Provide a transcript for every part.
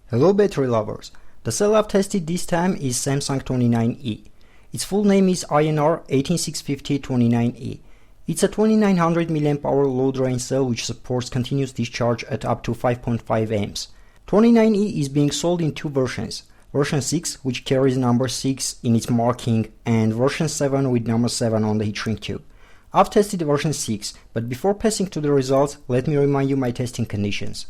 Hello battery lovers, the cell I've tested this time is Samsung 29E. Its full name is INR 18650-29E. It's a 2900 mAh load range cell which supports continuous discharge at up to 5.5 amps. 29E is being sold in two versions, version 6 which carries number 6 in its marking and version 7 with number 7 on the heat shrink tube. I've tested version 6, but before passing to the results, let me remind you my testing conditions.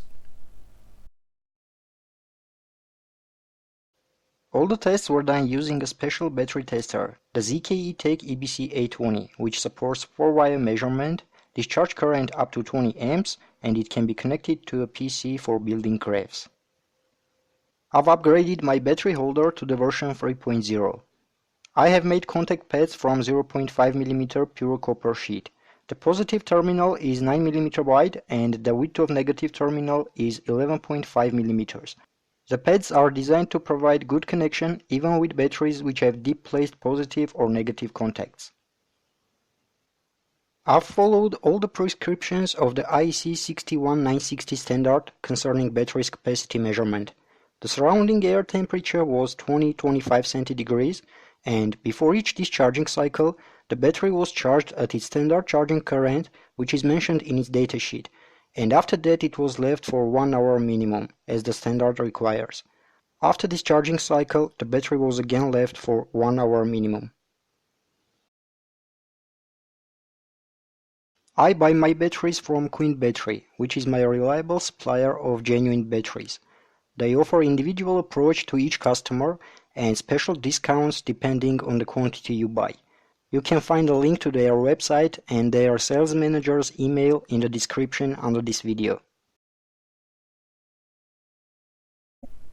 All the tests were done using a special battery tester, the ZKE Tech EBC-A20, which supports 4-wire measurement, discharge current up to 20 amps, and it can be connected to a PC for building graphs. I've upgraded my battery holder to the version 3.0. I have made contact pads from 0.5 mm pure copper sheet. The positive terminal is 9 mm wide and the width of negative terminal is 11.5 mm. The pads are designed to provide good connection even with batteries which have deep placed positive or negative contacts. I've followed all the prescriptions of the IEC 61960 standard concerning battery's capacity measurement. The surrounding air temperature was 20-25 centigrades, and before each discharging cycle, the battery was charged at its standard charging current, which is mentioned in its datasheet, and after that it was left for 1 hour minimum, as the standard requires. After this charging cycle, the battery was again left for 1 hour minimum. I buy my batteries from Queen Battery, which is my reliable supplier of genuine batteries. They offer individual approach to each customer and special discounts depending on the quantity you buy. You can find a link to their website and their sales manager's email in the description under this video.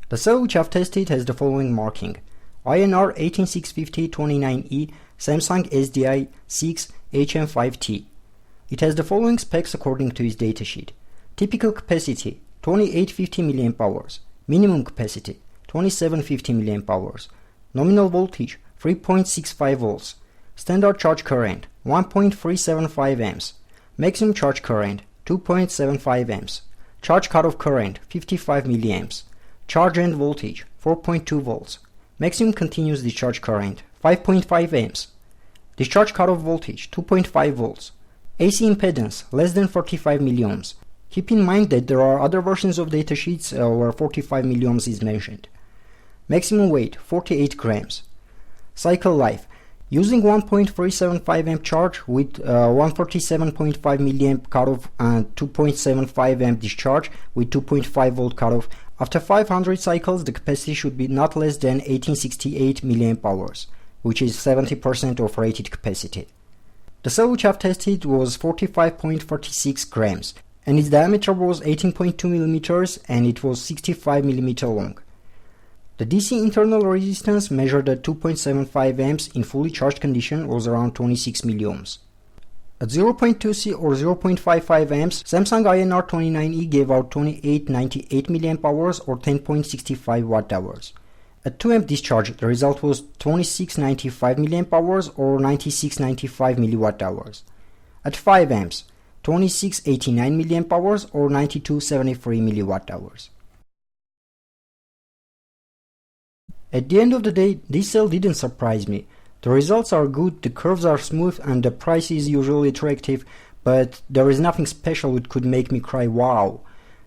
The cell which I've tested has the following marking: INR 18650-29E Samsung SDI 6 HM5T. It has the following specs according to its datasheet. Typical capacity 2850 mAh, minimum capacity 2750 mAh, nominal voltage 3.65 volts, standard charge current 1.375 amps, maximum charge current 2.75 amps, charge cutoff current 55 mA, charge end voltage 4.2 volts, maximum continuous discharge current 5.5 amps, discharge cutoff voltage 2.5 volts, AC impedance less than 45 milliohms. Keep in mind that there are other versions of datasheets where 45 milliohms is mentioned. Maximum weight 48 grams. Cycle life: using 1.375 amp charge with 147.5 milliamp cutoff and 2.75 amp discharge with 2.5 volt cutoff. After 500 cycles, the capacity should be not less than 1868 milliamp hours, which is 70% of rated capacity. The cell which I've tested was 45.46 grams, and its diameter was 18.2 mm and it was 65 mm long. The DC internal resistance measured at 2.75 amps in fully charged condition was around 26 milliohms. At 0.2C or 0.55 amps, Samsung INR 29E gave out 2898 mAh or 10.65 Wh. At 2 amp discharge, the result was 2695 mAh or 9695 mWh. At 5 amps, 2689 mAh or 9273 mWh. At the end of the day, this cell didn't surprise me. The results are good, the curves are smooth and the price is usually attractive, but there is nothing special which could make me cry wow.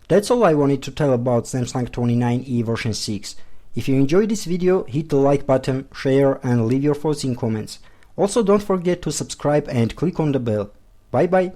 That's all I wanted to tell about Samsung 29E version 6. If you enjoyed this video, hit the like button, share and leave your thoughts in comments. Also don't forget to subscribe and click on the bell. Bye bye.